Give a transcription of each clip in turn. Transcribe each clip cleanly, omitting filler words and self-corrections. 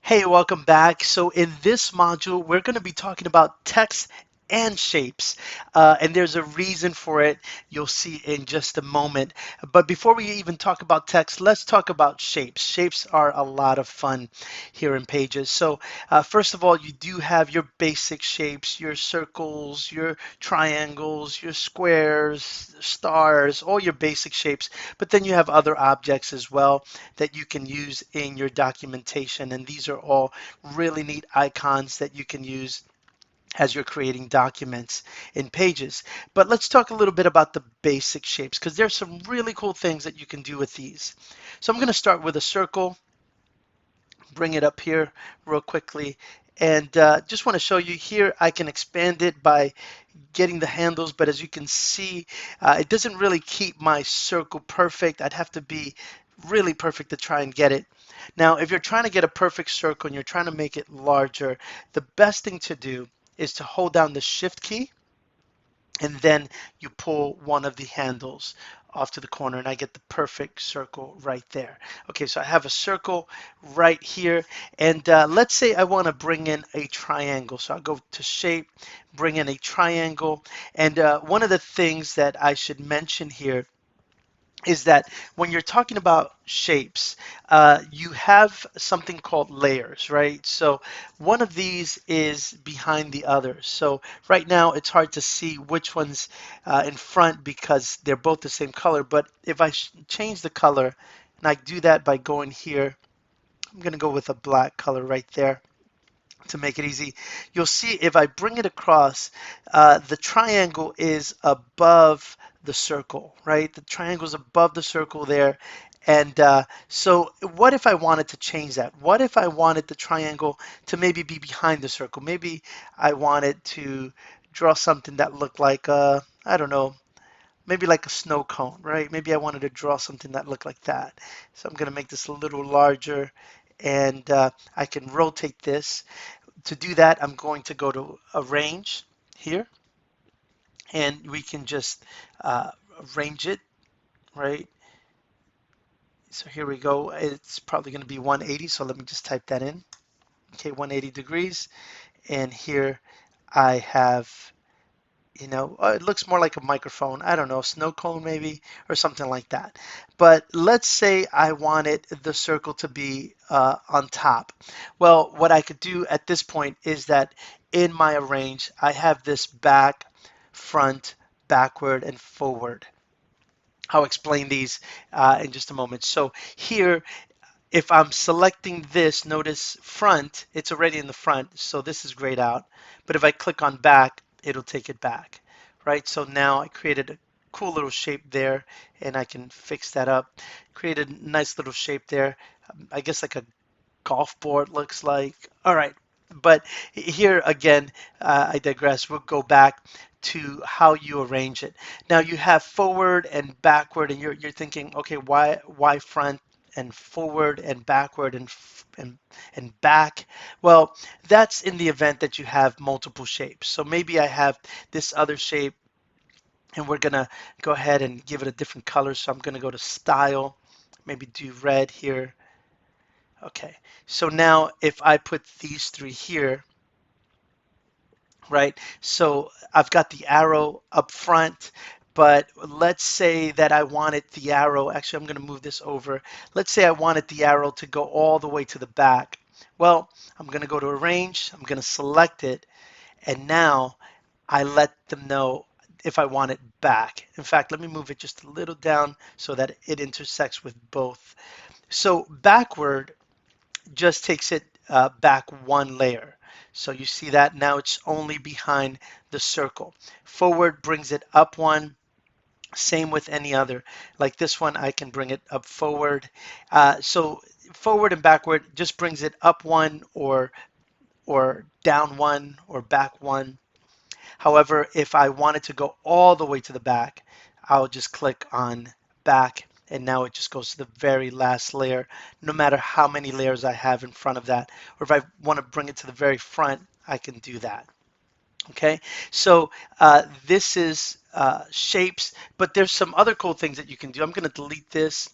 Hey, welcome back. So in this module, we're going to be talking about text and shapes, and there's a reason for it. You'll see in just a moment. But before we even talk about text, let's talk about shapes. Shapes are a lot of fun here in Pages. So first of all, you do have your basic shapes, your circles, your triangles, your squares, stars, all your basic shapes. But then you have other objects as well that you can use in your documentation. And these are all really neat icons that you can use as you're creating documents in Pages. But let's talk a little bit about the basic shapes because there's some really cool things that you can do with these. So I'm going to start with a circle, bring it up here real quickly. And just want to show you here, I can expand it by getting the handles, but as you can see, it doesn't really keep my circle perfect. I'd have to be really perfect to try and get it. Now, if you're trying to get a perfect circle and you're trying to make it larger, the best thing to do is to hold down the Shift key and then you pull one of the handles off to the corner and I get the perfect circle right there. Okay, so I have a circle right here, and let's say I want to bring in a triangle. So I'll go to shape, bring in a triangle, and one of the things that I should mention here is that when you're talking about shapes, you have something called layers, right? So one of these is behind the other. So right now it's hard to see which one's in front because they're both the same color. But if I change the color, and I do that by going here, I'm going to go with a black color right there to make it easy. You'll see if I bring it across, the triangle is above the circle, right? The triangle is above the circle there. And so what if I wanted to change that? What if I wanted the triangle to maybe be behind the circle? Maybe I wanted to draw something that looked like, I don't know, maybe like a snow cone, right? Maybe I wanted to draw something that looked like that. So I'm going to make this a little larger and I can rotate this. To do that, I'm going to go to Arrange here, and we can just arrange it, right? So here we go. It's probably going to be 180, so let me just type that in. Okay, 180 degrees, and here I have, it looks more like a microphone. I don't know, snow cone maybe, or something like that. But let's say I wanted the circle to be on top. Well, what I could do at this point is that in my arrange, I have this back, front, backward, and forward. I'll explain these in just a moment. So here, if I'm selecting this, notice front, it's already in the front, so this is grayed out. But if I click on back, it'll take it back, right? So now I created a cool little shape there, and I can fix that up. Created a nice little shape there, I guess like a golf board looks like. All right, but here again, I digress. We'll go back to how you arrange it. Now you have forward and backward, and you're thinking, okay, why front and forward and backward and back? Well, that's in the event that you have multiple shapes. So maybe I have this other shape, and we're gonna go ahead and give it a different color. So I'm gonna go to Style, maybe do red here. Okay, so now if I put these three here, right? So I've got the arrow up front, but let's say that I wanted the arrow, actually I'm going to move this over. Let's say I wanted the arrow to go all the way to the back. Well, I'm going to go to Arrange, I'm going to select it, and now I let them know if I want it back. In fact, let me move it just a little down so that it intersects with both. So backward just takes it back one layer. So you see that now it's only behind the circle. Forward brings it up one. Same with any other. Like this one, I can bring it up forward. So forward and backward just brings it up one or down one or back one. However, if I wanted to go all the way to the back, I'll just click on back and now it just goes to the very last layer, no matter how many layers I have in front of that. Or if I want to bring it to the very front, I can do that. Okay, so this is shapes, but there's some other cool things that you can do. I'm going to delete this,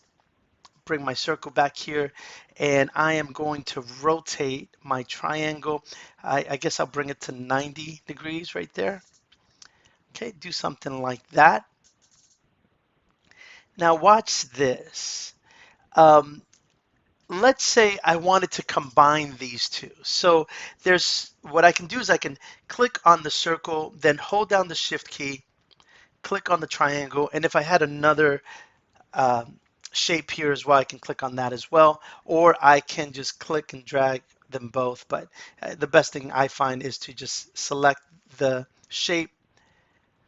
bring my circle back here, and I am going to rotate my triangle. I guess I'll bring it to 90 degrees right there. Okay, do something like that. Now watch this. Um, let's say I wanted to combine these two. So there's what I can do is I can click on the circle, then hold down the shift key, click on the triangle, and if I had another um, shape here as well, I can click on that as well, or I can just click and drag them both. But the best thing I find is to just select the shape,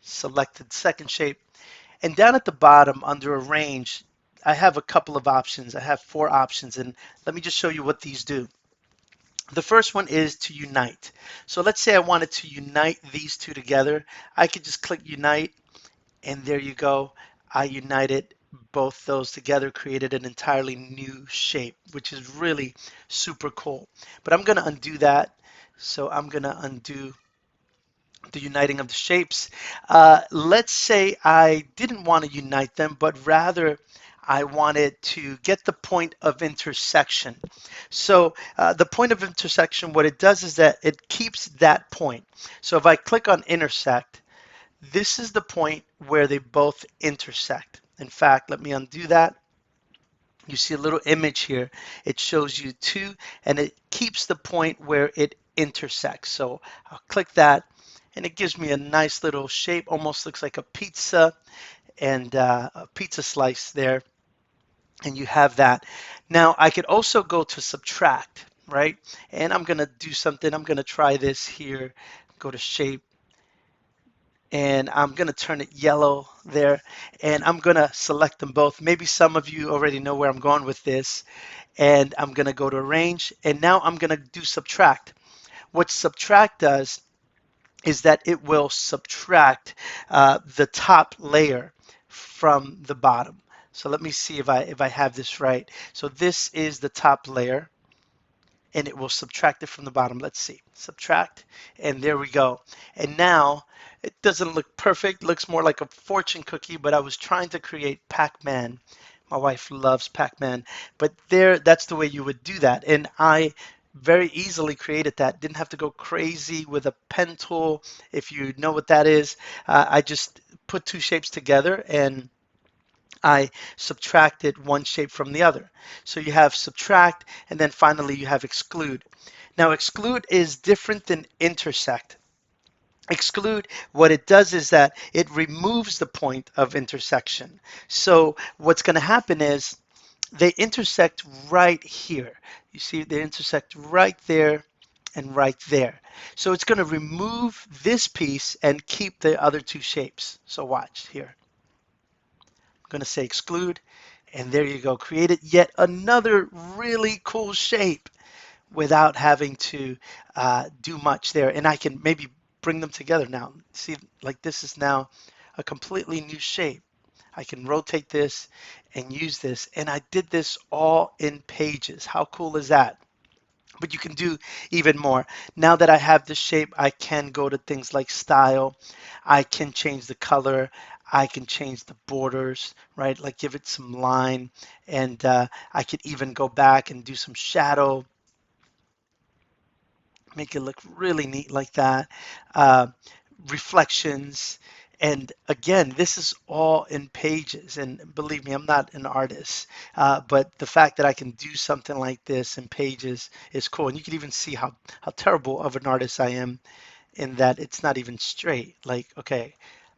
select the second shape, and down at the bottom under arrange, I have a couple of options. I have 4 options, and let me just show you what these do. The first one is to unite. So let's say I wanted to unite these two together. I could just click unite, and there you go. I united both those together, created an entirely new shape, which is really super cool. But I'm going to undo that. So I'm going to undo the uniting of the shapes. Let's say I didn't want to unite them, but rather I wanted to get the point of intersection. So the point of intersection, what it does is that it keeps that point. So if I click on intersect, this is the point where they both intersect. In fact, let me undo that. You see a little image here. It shows you 2, and it keeps the point where it intersects. So I'll click that, and it gives me a nice little shape. Almost looks like a pizza and a pizza slice there. And you have that. Now I could also go to subtract, right? And I'm going to do something. I'm going to try this here. Go to shape, and I'm going to turn it yellow there, and I'm going to select them both. Maybe some of you already know where I'm going with this, and I'm going to go to arrange, and now I'm going to do subtract. What subtract does is that it will subtract the top layer from the bottom. So let me see if I have this right. So this is the top layer, and it will subtract it from the bottom. Let's see, subtract, and there we go. And now it doesn't look perfect, it looks more like a fortune cookie, but I was trying to create Pac-Man. My wife loves Pac-Man, but that's the way you would do that. And I very easily created that. Didn't have to go crazy with a pen tool. If you know what that is, I just put 2 shapes together and I subtracted one shape from the other. So you have subtract, and then finally you have exclude. Now exclude is different than intersect. Exclude, what it does is that it removes the point of intersection. So what's going to happen is they intersect right here. You see they intersect right there and right there. So it's going to remove this piece and keep the other 2 shapes. So watch here. I'm going to say exclude, and there you go. Created yet another really cool shape without having to do much there. And I can maybe bring them together now. See, like this is now a completely new shape. I can rotate this and use this. And I did this all in Pages. How cool is that? But you can do even more. Now that I have this shape, I can go to things like style. I can change the color. I can change the borders, right? Like give it some line. And I could even go back and do some shadow, make it look really neat like that. Uh, Reflections. And again, this is all in Pages. And believe me, I'm not an artist, but the fact that I can do something like this in Pages is cool. And you can even see how terrible of an artist I am in that it's not even straight. Like, okay,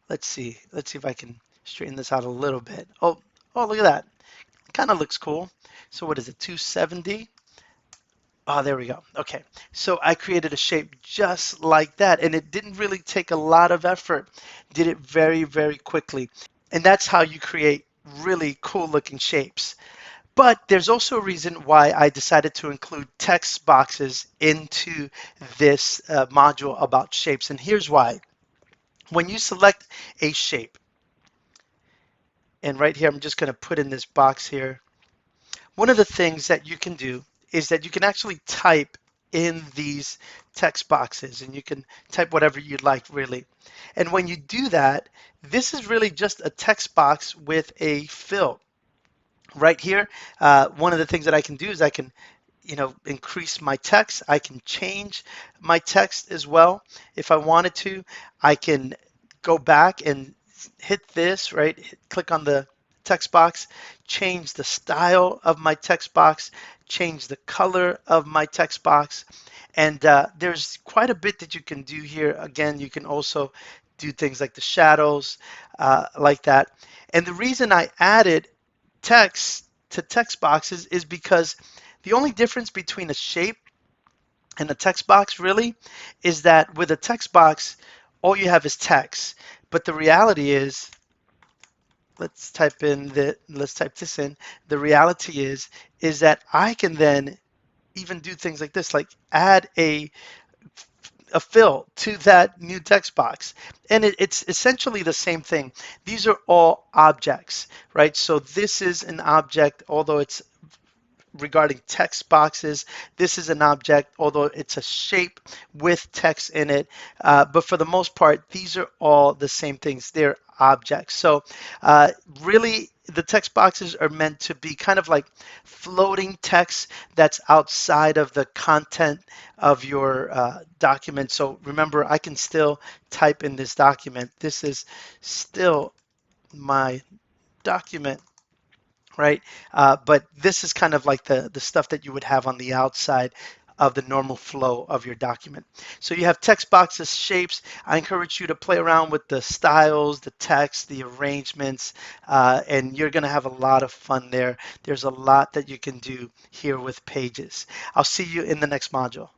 let's see. Let's see if I can straighten this out a little bit. Oh, look at that. Kind of looks cool. So what is it, 270? Oh, there we go. Okay, so I created a shape just like that, and it didn't really take a lot of effort. Did it very, very quickly. And that's how you create really cool looking shapes. But there's also a reason why I decided to include text boxes into this module about shapes. And here's why. When you select a shape, and right here, I'm just going to put in this box here. One of the things that you can do is that you can actually type in these text boxes, and you can type whatever you'd like, really. And when you do that, this is really just a text box with a fill. Right here, one of the things that I can do is I can, increase my text. I can change my text as well if I wanted to. I can go back and hit this, right? Click on the text box, change the style of my text box, change the color of my text box. And there's quite a bit that you can do here. Again, you can also do things like the shadows, like that. And the reason I added text to text boxes is because the only difference between a shape and a text box really is that with a text box, all you have is text. But the reality is, let's type this in. The reality is that I can then even do things like this, like add a fill to that new text box. And it's essentially the same thing. These are all objects, right? So this is an object, although it's regarding text boxes. This is an object, although it's a shape with text in it. But for the most part, these are all the same things. They're objects. So really, the text boxes are meant to be kind of like floating text that's outside of the content of your document. So remember, I can still type in this document. This is still my document, right? But this is kind of like the stuff that you would have on the outside of the normal flow of your document. So you have text boxes, shapes. I encourage you to play around with the styles, the text, the arrangements, and you're going to have a lot of fun there. There's a lot that you can do here with Pages. I'll see you in the next module.